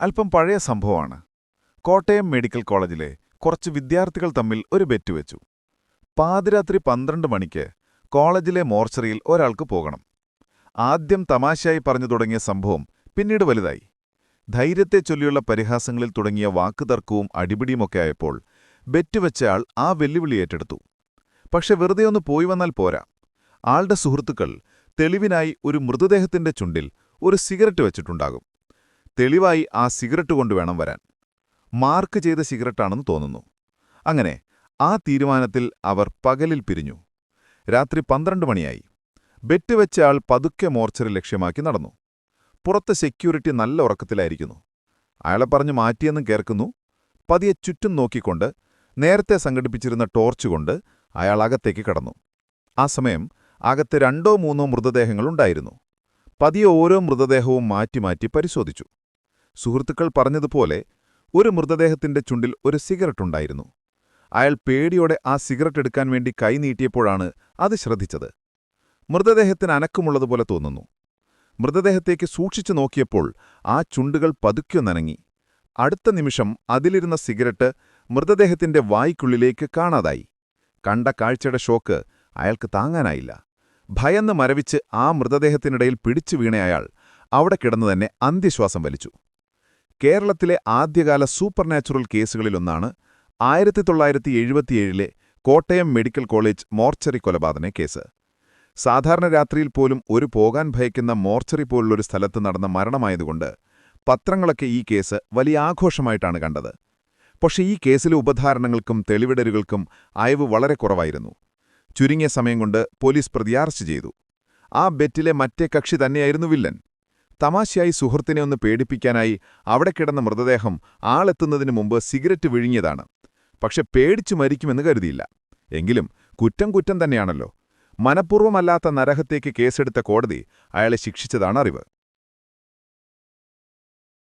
അല്പം പഴയ സംഭവമാണ്. കോട്ടയം മെഡിക്കൽ കോളേജിലെ കുറച്ച് വിദ്യാർത്ഥികൾ തമ്മിൽ ഒരു ബെറ്റ് വെച്ചു. പാതിരാത്രി 12 മണിക്ക് കോളേജിലെ മോർച്ചറിയിൽ ഒരാൾക്ക് പോകണം. ആദ്യം തമാശയായി പറഞ്ഞു തുടങ്ങിയ സംഭവം പിന്നീട് വലുതായി. ധൈര്യത്തെ ചൊല്ലിയുള്ള പരിഹാസങ്ങളിൽ തുടങ്ങിയ വാക്കുതർക്കവും അടിപിടിയുമൊക്കെ ആയപ്പോൾ ബെറ്റ് വെച്ചയാൾ ആ വെല്ലുവിളി ഏറ്റെടുത്തു. പക്ഷെ വെറുതെ ഒന്ന് പോയി വന്നാൽ പോരാ. ആളുടെ സുഹൃത്തുക്കൾ തെളിവിനായി ഒരു മൃതദേഹത്തിന്റെ ചുണ്ടിൽ ഒരു സിഗരറ്റ് വെച്ചിട്ടുണ്ടാകും. തെളിവായി ആ സിഗരറ്റ് കൊണ്ടുവേണം വരാൻ. മാർക്ക് ചെയ്ത സിഗരറ്റാണെന്ന് തോന്നുന്നു. അങ്ങനെ ആ തീരുമാനത്തിൽ അവർ പകലിൽ പിരിഞ്ഞു. രാത്രി 12 മണിയായി. ബെറ്റ് വെച്ചയാൾ പതുക്കെ മോർച്ചറി ലക്ഷ്യമാക്കി നടന്നു. പുറത്ത് സെക്യൂരിറ്റി നല്ല ഉറക്കത്തിലായിരിക്കുന്നു. അയാളെ പറഞ്ഞു മാറ്റിയെന്നും കേൾക്കുന്നു. പതിയെ ചുറ്റും നോക്കിക്കൊണ്ട് നേരത്തെ സംഘടിപ്പിച്ചിരുന്ന ടോർച്ച് കൊണ്ട് അയാൾ അകത്തേക്ക് കടന്നു. ആ സമയം അകത്ത് 2-3 മൃതദേഹങ്ങളുണ്ടായിരുന്നു. പതിയെ ഓരോ മൃതദേഹവും മാറ്റി മാറ്റി പരിശോധിച്ചു. സുഹൃത്തുക്കൾ പറഞ്ഞതുപോലെ ഒരു മൃതദേഹത്തിന്റെ ചുണ്ടിൽ ഒരു സിഗരറ്റ് ഉണ്ടായിരുന്നു. അയാൾ പേടിയോടെ ആ സിഗരറ്റ് എടുക്കാൻ വേണ്ടി കൈ നീട്ടിയപ്പോഴാണ് അത് ശ്രദ്ധിച്ചത്. മൃതദേഹത്തിന് അനക്കമുള്ളതുപോലെ തോന്നുന്നു. മൃതദേഹത്തേക്ക് സൂക്ഷിച്ചു നോക്കിയപ്പോൾ ആ ചുണ്ടുകൾ പതുക്കെ നനങ്ങി. അടുത്ത നിമിഷം അതിലിരുന്ന സിഗരറ്റ് മൃതദേഹത്തിന്റെ വായ്ക്കുള്ളിലേക്ക് കാണാതായി. കണ്ട കാഴ്ചയുടെ ഷോക്ക് അയാൾക്ക് താങ്ങാനായില്ല. ഭയന്ന് മരവിച്ച് ആ മൃതദേഹത്തിനിടയിൽ പിടിച്ചു വീണ അയാൾ അവിടെ കിടന്നുതന്നെ അന്ത്യശ്വാസം വലിച്ചു. കേരളത്തിലെ ആദ്യകാല സൂപ്പർനാച്ചുറൽ കേസുകളിലൊന്നാണ് 1977 കോട്ടയം മെഡിക്കൽ കോളേജ് മോർച്ചറി കൊലപാതക കേസ്. സാധാരണ രാത്രിയിൽ പോലും ഒരു പോകാൻ ഭയക്കുന്ന മോർച്ചറി പോലുള്ളൊരു സ്ഥലത്ത് നടന്ന മരണമായതുകൊണ്ട് പത്രങ്ങളൊക്കെ ഈ കേസ് വലിയ ആഘോഷമായിട്ടാണ് കണ്ടത്. പക്ഷേ ഈ കേസിലെ ഉപധാരണങ്ങൾക്കും തെളിവിടലുകൾക്കും അയവ് വളരെ കുറവായിരുന്നു. ചുരുങ്ങിയ സമയം കൊണ്ട് പോലീസ് പ്രതി അറസ്റ്റ് ചെയ്തു. ആ ബെറ്റിലെ മറ്റേ കക്ഷി തന്നെയായിരുന്നു വില്ലൻ. തമാശയായി സുഹൃത്തിനെ ഒന്ന് പേടിപ്പിക്കാനായി അവിടെ കിടന്ന മൃതദേഹം ആളെത്തുന്നതിനു മുമ്പ് സിഗരറ്റ് വിഴുങ്ങിയതാണ്. പക്ഷെ പേടിച്ചു മരിക്കുമെന്ന് കരുതിയില്ല. എങ്കിലും കുറ്റം തന്നെയാണല്ലോ. മനഃപൂർവ്വമല്ലാത്ത നരഹത്യയ്ക്ക് കേസെടുത്ത കോടതി അയാളെ ശിക്ഷിച്ചതാണ് അറിവ്.